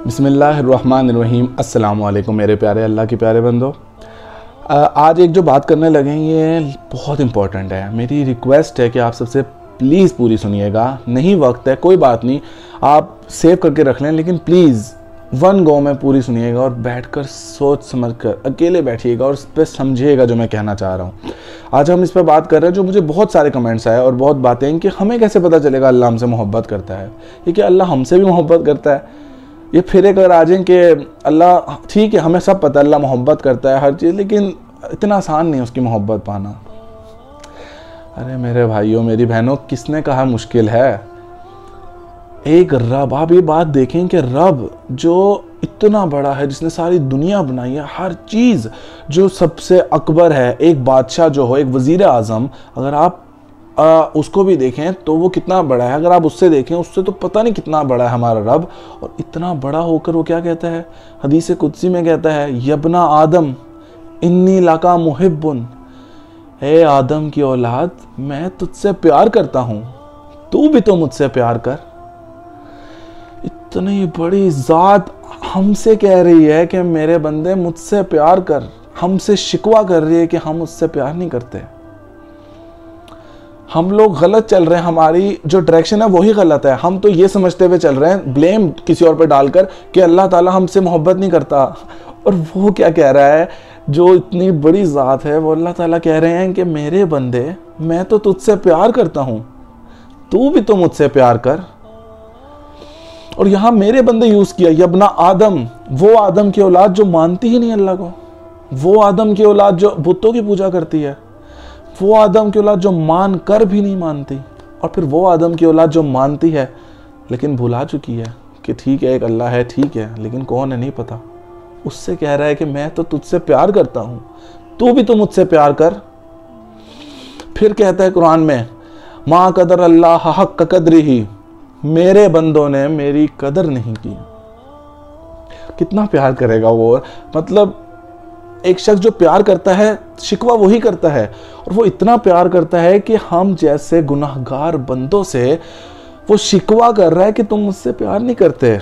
بسم اللہ الرحمن الرحیم۔ السلام علیکم میرے پیارے اللہ کے پیارے بندو۔ آج ایک جو بات کرنے لگے ہیں یہ بہت امپورٹنٹ ہے۔ میری ریکویسٹ ہے کہ آپ سب سے پلیز پوری سنیے گا۔ نہیں وقت ہے کوئی بات نہیں، آپ سیو کر کے رکھ لیں، لیکن پلیز ون گو میں پوری سنیے گا اور بیٹھ کر سوچ سمجھ کر اکیلے بیٹھیے گا اور اس پہ سمجھیے گا جو میں کہنا چاہ رہا ہوں۔ آج ہم اس پہ بات کر رہے ہیں جو مجھے بہت سارے کمنٹس آئے اور بہت باتیں ہیں کہ ہمیں کیسے پتہ چلے گا اللہ ہم سے محبت کرتا ہے، یہ کہ اللہ ہم سے بھی محبت کرتا ہے۔ یہ پھر ایک اگر آ جائیں کہ اللہ ٹھیک ہے ہمیں سب پتہ اللہ محبت کرتا ہے ہر چیز، لیکن اتنا آسان نہیں اس کی محبت پانا۔ ارے میرے بھائیوں میری بہنوں، کس نے کہا مشکل ہے؟ ایک رب، آپ یہ بات دیکھیں کہ رب جو اتنا بڑا ہے، جس نے ساری دنیا بنائی ہے، ہر چیز جو سب سے اکبر ہے، ایک بادشاہ جو ہو، ایک وزیر اعظم، اگر آپ اس کو بھی دیکھیں تو وہ کتنا بڑا ہے، اگر آپ اس سے دیکھیں اس سے تو پتہ نہیں کتنا بڑا ہے ہمارا رب۔ اور اتنا بڑا ہو کر وہ کیا کہتا ہے؟ حدیث قدسی میں کہتا ہے یبنا آدم انی لکا محبن، اے آدم کی اولاد میں تجھ سے پیار کرتا ہوں، تو بھی تو مجھ سے پیار کر۔ اتنی بڑی ذات ہم سے کہہ رہی ہے کہ میرے بندے مجھ سے پیار کر، ہم سے شکوہ کر رہی ہے کہ ہم اس سے پیار نہیں کرتے۔ ہم لوگ غلط چل رہے ہیں، ہماری جو ڈائریکشن ہے وہی غلط ہے۔ ہم تو یہ سمجھتے ہوئے چل رہے ہیں بلیم کسی اور پہ ڈال کر کہ اللہ تعالیٰ ہم سے محبت نہیں کرتا، اور وہ کیا کہہ رہا ہے؟ جو اتنی بڑی ذات ہے وہ اللہ تعالیٰ کہہ رہے ہیں کہ میرے بندے میں تو تجھ سے پیار کرتا ہوں، تو بھی تو مجھ سے پیار کر۔ اور یہاں میرے بندے یوز کیا، یبنا آدم، وہ آدم کی اولاد جو مانتی ہی نہیں اللہ کو، وہ آدم کی اولاد جو بتوں کی پوجا کرتی ہے، وہ آدم کی اولاد جو مان کر بھی نہیں مانتی، اور پھر وہ آدم کی اولاد جو مانتی ہے لیکن بھلا چکی ہے کہ ٹھیک ہے ایک اللہ ہے، ٹھیک ہے لیکن کون ہے نہیں پتا۔ اس سے کہہ رہا ہے کہ میں تو تجھ سے پیار کرتا ہوں، تو بھی تو مجھ سے پیار کر۔ پھر کہتا ہے قرآن میں ما قدر اللہ حق قدرہ، میرے بندوں نے میری قدر نہیں کی۔ کتنا پیار کرے گا وہ؟ مطلب ایک شخص جو پیار کرتا ہے شکوہ وہی کرتا ہے، اور وہ اتنا پیار کرتا ہے کہ ہم جیسے گناہگار بندوں سے وہ شکوہ کر رہا ہے کہ تم مجھ سے پیار نہیں کرتے۔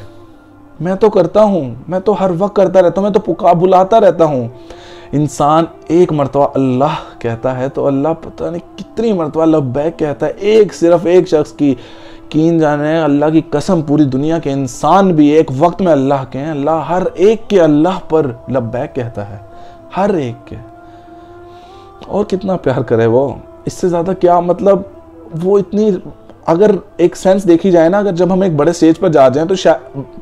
میں تو کرتا ہوں، میں تو ہر وقت کرتا رہتا ہوں، میں تو بلاتا رہتا ہوں۔ انسان ایک مرتبہ اللہ کہتا ہے تو اللہ پتہ نہیں کتنی مرتبہ لبیک کہتا ہے، صرف ایک شخص کی یقین جانے اللہ کی قسم پوری دنیا کے انسان بھی ایک وقت میں اللہ کہیں، اللہ ہر ایک کے اللہ پر لبیک کہتا ہے، ہر ایک کے۔ اور کتنا پیار کرے وہ، اس سے زیادہ کیا؟ مطلب وہ اتنی، اگر ایک سینس دیکھی جائے نا، اگر جب ہم ایک بڑے سٹیج پر جا جائیں تو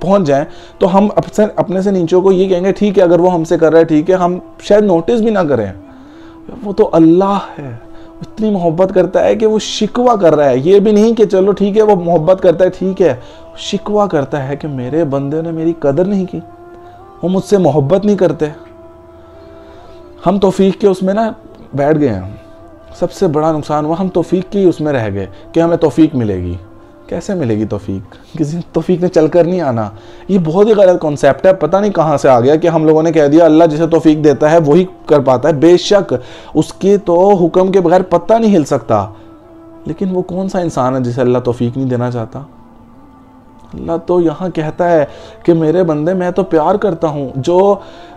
پہنچ جائیں تو ہم اپنے سے نیچوں کو یہ کہیں گے ٹھیک ہے اگر وہ ہم سے کر رہا ہے ٹھیک ہے، ہم شاید نوٹس بھی نہ کریں۔ وہ تو اللہ ہے، اتنی محبت کرتا ہے کہ وہ شکوہ کر رہا ہے، یہ بھی نہیں کہ چلو ٹھیک ہے وہ محبت کرتا ہے ٹھیک ہے، شکوہ کرتا ہے کہ میرے بندے نے میری قدر نہیں کی، وہ مجھ سے محبت نہیں کرتے۔ ہم توفیق کے اس میں نا بیٹھ گئے ہیں، سب سے بڑا نقصان ہوا ہم توفیق کی اس میں رہ گئے کہ ہمیں توفیق ملے گی۔ کیسے ملے گی توفیق؟ کسی توفیق نے چل کر نہیں آنا۔ یہ بہت ہی غلط کانسیپٹ ہے، پتہ نہیں کہاں سے آ گیا کہ ہم لوگوں نے کہہ دیا اللہ جسے توفیق دیتا ہے وہی کر پاتا ہے۔ بے شک اس کے تو حکم کے بغیر پتہ نہیں ہل سکتا، لیکن وہ کون سا انسان ہے جسے اللہ توفیق نہیں دینا چاہتا؟ اللہ تو یہاں کہتا ہے کہ میرے بندے میں تو پیار کرتا ہوں، جو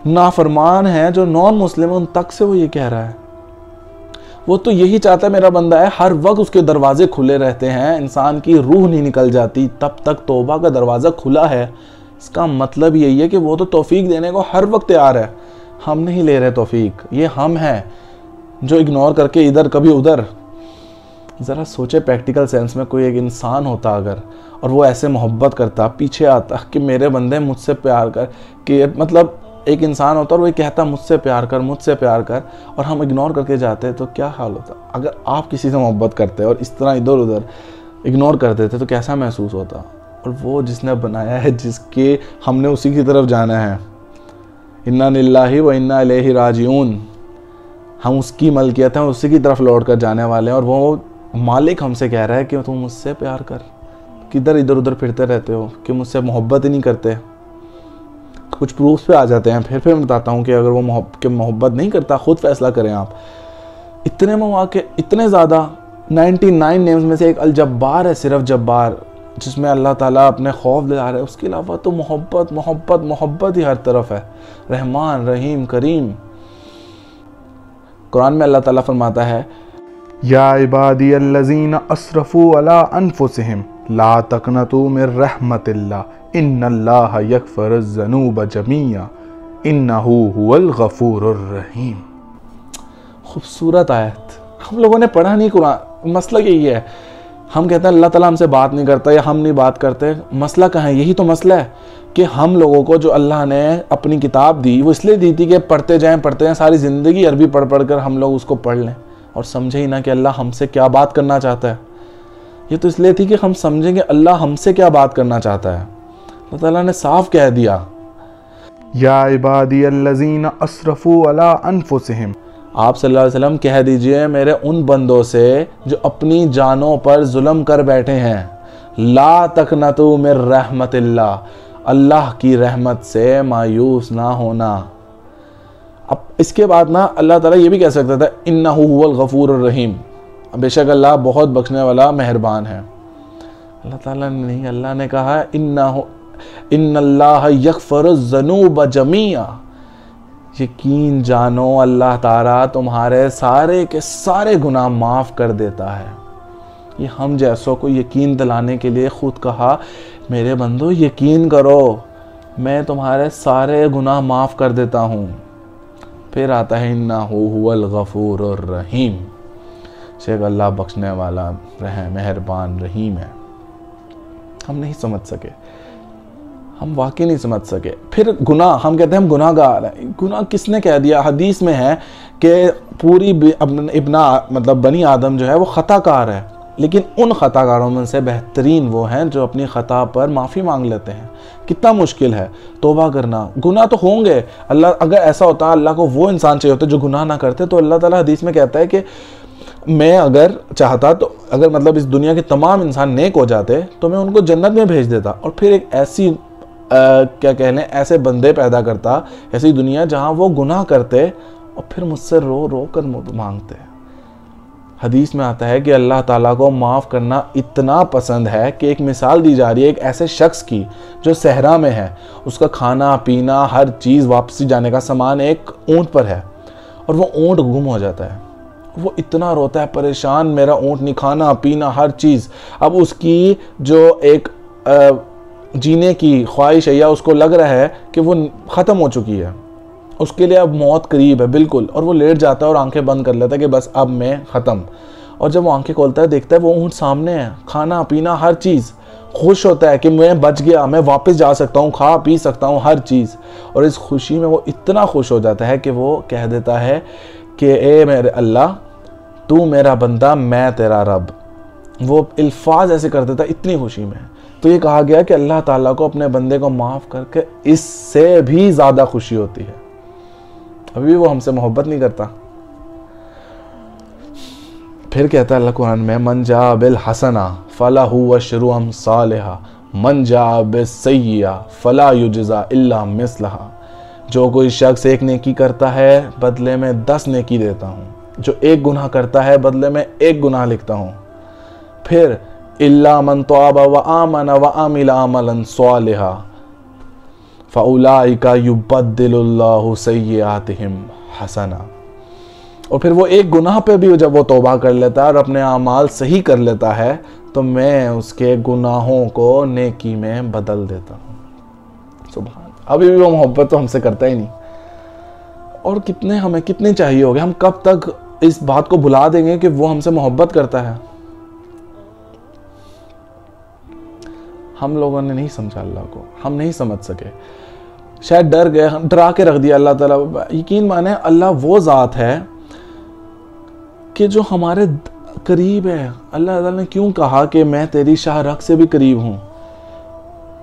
نافرمان ہیں جو نان مسلم ہیں ان تک سے وہ یہ کہہ رہا ہے۔ وہ تو یہی چاہتا ہے میرا بندہ ہے، ہر وقت اس کے دروازے کھلے رہتے ہیں، انسان کی روح نہیں نکل جاتی تب تک توبہ کا دروازہ کھلا ہے۔ اس کا مطلب یہی ہے کہ وہ تو توفیق دینے کو ہر وقت تیار ہے، ہم نہیں لے رہے توفیق، یہ ہم ہیں جو اگنور کر کے ادھر کبھی ادھر۔ ذرا سوچے پریکٹیکل سینس میں کوئی ایک انسان ہوتا اگر، اور وہ ایسے محبت کرتا، پیچھے آتا کہ میرے بندے مجھ سے پیار کر، کہ مطلب ایک انسان ہوتا اور وہ کہتا مجھ سے پیار کر، مجھ سے پیار کر، اور ہم اگنور کر کے جاتے تو کیا حال ہوتا؟ اگر آپ کسی سے محبت کرتے اور اس طرح ادھر ادھر اگنور کر دیتے تو کیسا محسوس ہوتا؟ اور وہ جس نے بنایا ہے، جس کے ہم نے اسی کی طرف جانا ہے، انا للہ و انا الیہ راجعون، ہم اس کی ملکیت ہیں، اسی کی طرف لوٹ کر جانے والے ہیں، اور وہ مالک ہم سے کہہ رہا ہے کہ تم مجھ سے پیار کر۔ کدھر ادھر ادھر پھرتے رہتے ہو کہ مجھ سے محبت ہی نہیں کرتے؟ کچھ پروفس پہ آ جاتے ہیں، پھر میں بتاتا ہوں کہ اگر وہ محبت نہیں کرتا خود فیصلہ کریں آپ۔ اتنے مواقع، اتنے زیادہ، 99 نیمز میں سے ایک الجبار ہے، صرف جبار، جس میں اللہ تعالیٰ اپنے خوف دلا رہے ہیں، اس کے علاوہ تو محبت محبت محبت ہی ہر طرف ہے، رحمان رحیم کریم۔ قرآن میں اللہ تعالیٰ فرماتا ہے یا عبادی الذین اسرفوا علی انفسہم لا تقنطوا من رحمت اللہ ان اللہ یغفر الذنوب جمیعا انہ هو الغفور الرحیم۔ خوبصورت آیت، ہم لوگوں نے پڑھا نہیں قرآن۔ مسئلہ یہی ہے، ہم کہتے ہیں اللہ تعالیٰ ہم سے بات نہیں کرتا یا ہم نہیں بات کرتے۔ مسئلہ کہاں ہے؟ یہی تو مسئلہ ہے کہ ہم لوگوں کو جو اللہ نے اپنی کتاب دی وہ اس لیے دی تھی کہ پڑھتے جائیں ساری زندگی عربی پڑھ پڑھ کر ہم لوگ اس کو پڑھ لیں اور سمجھے ہی نہ کہ اللہ ہم سے کیا بات کرنا چاہتا ہے۔ یہ تو اس لیے تھی کہ ہم سمجھیں گے اللہ ہم سے کیا بات کرنا چاہتا ہے۔ اللہ تعالیٰ نے صاف کہہ دیا یا عبادی الذین اسرفوا علی انفسہم، آپ صلی اللہ علیہ وسلم کہہ دیجئے میرے ان بندوں سے جو اپنی جانوں پر ظلم کر بیٹھے ہیں، لا تقنطوا من رحمت اللہ، اللہ کی رحمت سے مایوس نہ ہونا۔ اب اس کے بعد نا اللہ تعالیٰ یہ بھی کہہ سکتا تھا انہ هو الغفور الرحیم، بے شک اللہ بہت بخشنے والا مہربان ہے۔ اللہ تعالیٰ نے نہیں، اللہ نے کہا ان اللہ یغفر الذنوب جمیعا، یقین جانو اللہ تعالیٰ تمہارے سارے کے سارے گناہ معاف کر دیتا ہے۔ یہ ہم جیسوں کو یقین دلانے کے لیے خود کہا میرے بندو یقین کرو میں تمہارے سارے گناہ معاف کر دیتا ہوں۔ پھر آتا ہے انہ هو الغفور الرحیم، شیخ اللہ بخشنے والا مہربان رحیم ہے۔ ہم نہیں سمجھ سکے، ہم واقعی نہیں سمجھ سکے۔ پھر گناہ، ہم کہتے ہیں ہم گناہ گار ہیں۔ گناہ کس نے کہہ دیا؟ حدیث میں ہے کہ پوری بنی آدم جو ہے وہ خطا کار ہے، لیکن ان خطا کاروں میں سے بہترین وہ ہیں جو اپنی خطا پر معافی مانگ لیتے ہیں۔ کتنا مشکل ہے توبہ کرنا۔ گناہ تو ہوں گے، اللہ اگر ایسا ہوتا اللہ کو وہ انسان چاہیے ہوتے جو گناہ نہ کرتے تو اللہ تعالیٰ حدیث میں کہتا ہے کہ میں اگر چاہتا تو اگر اس دنیا کے تمام انسان نیک ہو جاتے تو میں ان کو جنت میں بھیج دیتا، اور پھر ایک ایسی کیا کہہ لیں ایسے بندے پیدا کرتا، ایسی دنیا جہاں وہ گناہ کرتے اور پھر مجھ سے رو رو کر مانگتے۔ حدیث میں آتا ہے کہ اللہ تعالیٰ کو معاف کرنا اتنا پسند ہے کہ ایک مثال دی جا رہی ہے ایک ایسے شخص کی جو صحرا میں ہے، اس کا کھانا پینا ہر چیز واپسی جانے کا سامان ایک اونٹ پر ہے، اور وہ اونٹ گم ہو جاتا ہے۔ وہ اتنا روتا ہے پریشان، میرا اونٹ نہیں، کھانا پینا ہر چیز۔ اب اس کی جو ایک جینے کی خواہش ہے یا اس کو لگ رہا ہے کہ وہ ختم ہو چکی ہے، اس کے لیے اب موت قریب ہے بالکل، اور وہ لیٹ جاتا ہے اور آنکھیں بند کر لیتا ہے کہ بس اب میں ختم۔ اور جب وہ آنکھیں کھولتا ہے دیکھتا ہے وہ اونٹ سامنے ہے، کھانا پینا ہر چیز، خوش ہوتا ہے کہ میں بچ گیا، میں واپس جا سکتا ہوں، کھا پی سکتا ہوں ہر چیز۔ اور اس خوشی میں وہ اتنا خوش ہو جاتا ہے کہ وہ کہہ دیتا ہے کہ اے میرے اللہ تو میرا بندہ میں تیرا رب۔ وہ الفاظ ایسے کر دیتا ہے اتنی خوشی میں۔ تو یہ کہا گیا کہ اللہ تعالیٰ کو اپنے بندے کو معاف کر کے اس سے بھی زیادہ خوشی ہوتی ہے۔ ابھی بھی وہ ہم سے محبت نہیں کرتا۔ پھر کہتا ہے اللہ قرآن میں من جاء بالحسنہ فلہ عشر امثالھا من جاء بالسیئہ فلا یجزی الا مثلھا، جو کوئی شخص ایک نیکی کرتا ہے بدلے میں 10 نیکی دیتا ہوں، جو ایک گناہ کرتا ہے بدلے میں 1 گناہ لکھتا ہوں۔ پھر الا من تاب وآمن وعمل عملا صالحا فاولئک یبدل اللہ سیئاتہم حسنا۔ اور پھر وہ ایک گناہ پہ بھی جب وہ توبہ کر لیتا ہے اور اپنے اعمال صحیح کر لیتا ہے تو میں اس کے گناہوں کو نیکی میں بدل دیتا ہوں۔ سبحان، ابھی بھی وہ محبت تو ہم سے کرتا ہی نہیں۔ اور ہمیں کتنے چاہیے ہوگے، ہم کب تک اس بات کو بھلا دیں گے کہ وہ ہم سے محبت کرتا ہے؟ ہم لوگوں نے نہیں سمجھا اللہ کو، ہم نہیں سمجھ سکے، شاید ڈر گئے، ڈرا کے رکھ دیا اللہ تعالیٰ۔ یقین مانے اللہ وہ ذات ہے کہ جو ہمارے قریب ہے۔ اللہ تعالیٰ نے کیوں کہا کہ میں تیری شاہ رگ سے بھی قریب ہوں؟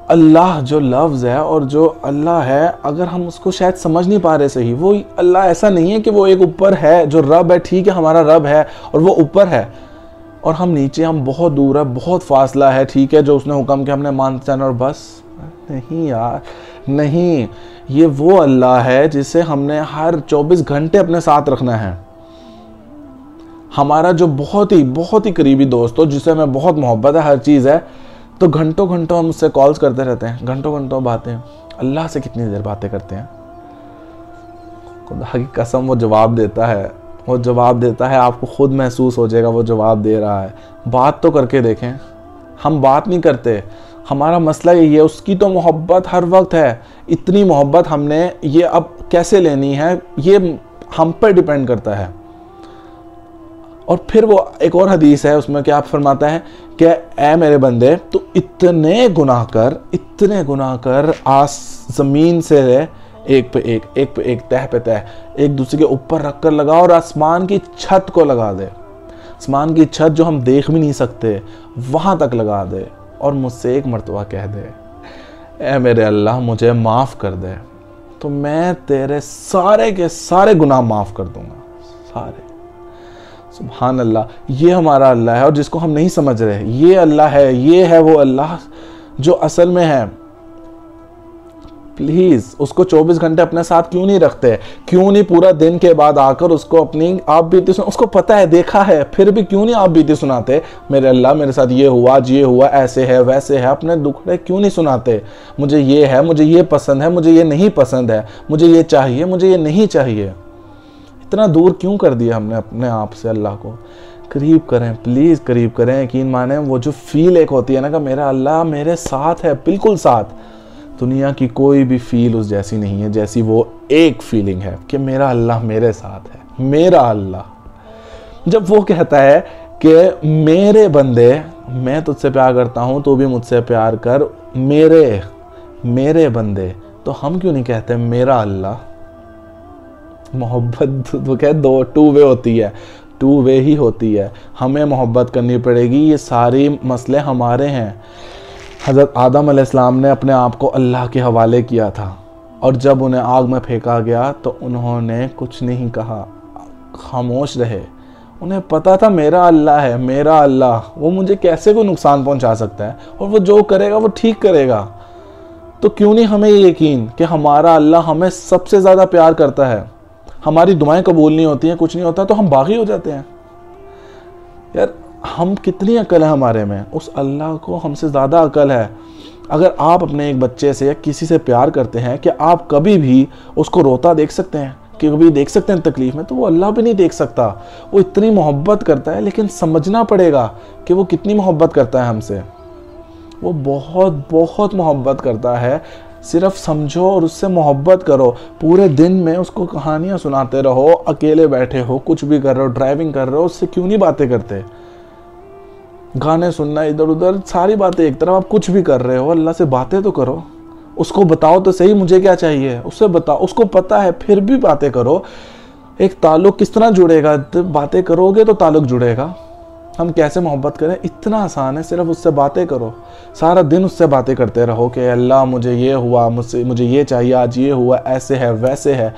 اللہ جو لفظ ہے اور جو اللہ ہے، اگر ہم اس کو شاید سمجھ نہیں پا رہے صحیح، وہ اللہ ایسا نہیں ہے کہ وہ ایک اوپر ہے جو رب ہے، ٹھیک ہے ہمارا رب ہے اور وہ اوپر ہے اور ہم نیچے، ہم بہت دور ہے، بہت فاصلہ ہے، ٹھیک ہے جو اس نے حکم کیا ہم نے مانتے جانا اور بس۔ نہیں یار، نہیں، یہ وہ اللہ ہے جسے ہم نے ہر 24 گھنٹے اپنے ساتھ رکھنا ہے۔ ہمارا جو بہت ہی قریبی دوست ہو، جسے ہمیں بہت محبت ہے، ہر چیز ہے، تو گھنٹوں گھنٹوں ہم اس سے کالز کرتے رہتے ہیں, گھنٹوں گھنٹوں باتیں. اللہ سے کتنی دیر باتیں کرتے ہیں؟ خدا کی قسم وہ جواب دیتا ہے, وہ جواب دیتا ہے, آپ کو خود محسوس ہو جائے گا وہ جواب دے رہا ہے. بات تو کر کے دیکھیں. ہم بات نہیں کرتے. ہمارا مسئلہ یہی ہے, اس کی تو محبت ہر وقت ہے. اتنی محبت ہم نے یہ اب کیسے لینی ہے, یہ ہم پر ڈیپینڈ کرتا ہے. اور پھر وہ ایک اور حدیث ہے, اس میں کیا فرماتا ہے کہ اے میرے بندے, تو اتنے گناہ کر زمین سے ایک پہ ایک تہ پہ تہ ایک دوسرے کے اوپر رکھ کر لگا, اور آسمان کی چھت کو لگا دے. آسمان کی چھت جو ہم دیکھ بھی نہیں سکتے وہاں تک لگا دے, اور مجھ سے ایک مرتبہ کہہ دے اے میرے اللہ مجھے معاف کر دے, تو میں تیرے سارے کے سارے گناہ معاف کر دوں گا, سارے. سبحان اللہ. یہ ہمارا اللہ ہے, اور جس کو ہم نہیں سمجھ رہے, یہ اللہ ہے, یہ ہے وہ اللہ جو اصل میں ہے. پلیز اس کو 24 گھنٹے اپنے ساتھ کیوں نہیں رکھتے؟ کیوں نہیں پورا دن کے بعد آ کر اس کو اپنی آپ بیتی اس کو پتہ ہے, دیکھا ہے, پھر بھی کیوں نہیں آپ بیتی سناتے؟ میرے اللہ میرے ساتھ یہ ہوا, آج یہ ہوا, ایسے ہے ویسے ہے. اپنے دکھڑے کیوں نہیں سناتے؟ مجھے یہ ہے, مجھے یہ پسند ہے, مجھے یہ نہیں پسند ہے, مجھے یہ چاہیے, مجھے یہ نہیں چاہیے. اتنا دور کیوں کر دیا ہم نے اپنے آپ سے اللہ کو؟ قریب کریں, پلیز قریب کریں. یقین مانیں وہ جو فیل ایک ہوتی ہے نا کہ میرا اللہ میرے ساتھ ہے, بالکل ساتھ, دنیا کی کوئی بھی فیل اس جیسی نہیں ہے جیسی وہ ایک فیلنگ ہے کہ میرا اللہ میرے ساتھ ہے. میرا اللہ جب وہ کہتا ہے کہ میرے بندے میں تجھ سے پیار کرتا ہوں تو بھی مجھ سے پیار کر, میرے بندے, تو ہم کیوں نہیں کہتے میرا اللہ؟ محبت تو کہ ٹو وے ہوتی ہے, ٹو وے ہی ہوتی ہے. ہمیں محبت کرنی پڑے گی. یہ ساری مسئلے ہمارے ہیں. حضرت آدم علیہ السلام نے اپنے آپ کو اللہ کے حوالے کیا تھا, اور جب انہیں آگ میں پھینکا گیا تو انہوں نے کچھ نہیں کہا, خاموش رہے. انہیں پتا تھا میرا اللہ ہے, میرا اللہ, وہ مجھے کیسے کوئی نقصان پہنچا سکتا ہے, اور وہ جو کرے گا وہ ٹھیک کرے گا. تو کیوں نہیں ہمیں یہ یقین کہ ہمارا اللہ ہمیں سب سے زیادہ پیار کرتا ہے. ہماری دعائیں قبول نہیں ہوتی ہیں, کچھ نہیں ہوتا, تو ہم باغی ہو جاتے ہیں. یار ہم کتنی عقل ہے ہمارے میں, اس اللہ کو ہم سے زیادہ عقل ہے. اگر آپ اپنے ایک بچے سے یا کسی سے پیار کرتے ہیں کہ آپ کبھی بھی اس کو روتا دیکھ سکتے ہیں, کہ کبھی دیکھ سکتے ہیں تکلیف میں, تو وہ اللہ بھی نہیں دیکھ سکتا. وہ اتنی محبت کرتا ہے, لیکن سمجھنا پڑے گا کہ وہ کتنی محبت کرتا ہے ہم سے. وہ بہت بہت محبت کرتا ہے. صرف سمجھو اور اس سے محبت کرو. پورے دن میں اس کو کہانیاں سناتے رہو, اکیلے بیٹھے ہو, کچھ بھی کر رہے ہو, ڈرائیونگ کر رہے ہو, اس سے کیوں نہیں باتیں کرتے؟ گانے سننا ادھر ادھر, ساری باتیں ایک طرف, آپ کچھ بھی کر رہے ہو, اللہ سے باتیں تو کرو. اس کو بتاؤ تو صحیح مجھے کیا چاہیے, اس سے بتاؤ. اس کو پتا ہے پھر بھی باتیں کرو. ایک تعلق کس طرح جڑے گا؟ باتیں کرو گے تو تعلق جڑے گا. ہم کیسے محبت کریں؟ اتنا آسان ہے, صرف اس سے باتیں کرو. سارا دن اس سے باتیں کرتے رہو کہ اللہ مجھے یہ ہوا, مجھے یہ چاہیے, آج یہ ہوا, ایسے ہے ویسے ہے.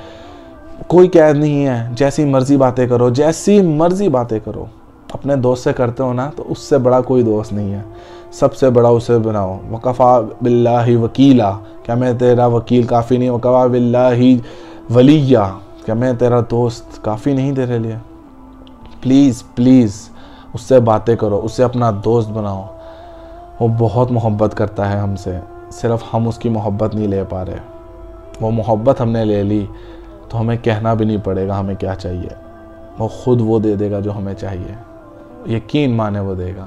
کوئی قید نہیں ہے, جیسی مرضی باتیں کرو, جیسی مرضی باتیں کرو. اپنے دوست سے کرتے ہو نا, تو اس سے بڑا کوئی دوست نہیں ہے. سب سے بڑا اسے بناؤ. وکفا باللہ وکیلا, کیا میں تیرا وکیل کافی نہیں؟ وکفا باللہ ولیہ, کیا میں تیرا دوست کافی نہیں تیرے لیے؟ پلیز پلیز اس سے باتیں کرو, اسے اپنا دوست بناؤ. وہ بہت محبت کرتا ہے ہم سے, صرف ہم اس کی محبت نہیں لے پا رہے. وہ محبت ہم نے لے لی تو ہمیں کہنا بھی نہیں پڑے گا ہمیں کیا چاہیے. وہ خود وہ دے دے گا جو ہمیں چاہیے. یقین مانے وہ دے گا.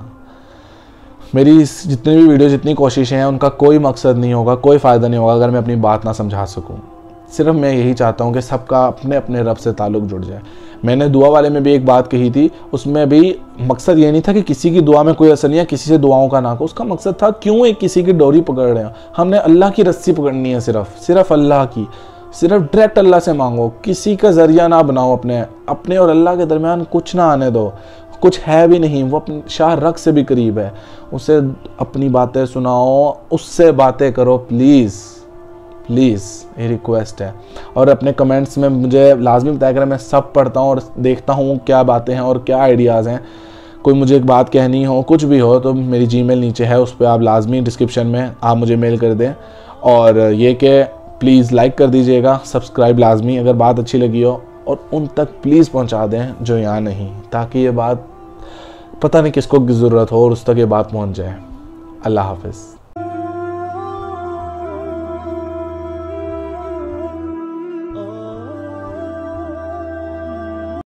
میری جتنی بھی ویڈیو, جتنی کوششیں ہیں, ان کا کوئی مقصد نہیں ہوگا, کوئی فائدہ نہیں ہوگا اگر میں اپنی بات نہ سمجھا سکوں. صرف میں یہی چاہتا ہوں کہ سب کا اپنے اپنے رب سے تعلق جڑ جائے. میں نے دعا والے میں بھی ایک بات کہی تھی, اس میں بھی مقصد یہ نہیں تھا کہ کسی کی دعا میں کوئی اثر نہیں ہے, کسی سے دعاؤں کا نہ کو. اس کا مقصد تھا کیوں ایک کسی کی ڈوری پکڑ رہے ہیں. ہم نے اللہ کی رسی پکڑنی ہے, صرف اللہ کی. صرف ڈائریکٹ اللہ سے مانگو, کسی کا ذریعہ نہ بناؤ. اپنے اور اللہ کے درمیان کچھ نہ آنے دو. کچھ ہے بھی نہیں. وہ اپنے شاہ رگ سے بھی قریب ہے. اسے اپنی باتیں سناؤ, اس سے باتیں کرو. پلیز پلیز یہ ریکویسٹ ہے. اور اپنے کمنٹس میں مجھے لازمی بتایا کریں, میں سب پڑھتا ہوں اور دیکھتا ہوں کیا باتیں ہیں اور کیا آئیڈیاز ہیں. کوئی مجھے ایک بات کہنی ہو, کچھ بھی ہو, تو میری جی میل نیچے ہے, اس پہ آپ لازمی ڈسکرپشن میں آپ مجھے میل کر دیں. اور یہ کہ پلیز لائک کر دیجئے گا, سبسکرائب لازمی اگر بات اچھی لگی ہو, اور ان تک پلیز پہنچا دیں جو یہاں نہیں, تاکہ یہ بات پتہ نہیں کس کو ضرورت ہو اور اس تک یہ بات پہنچ جائے. اللہ حافظ.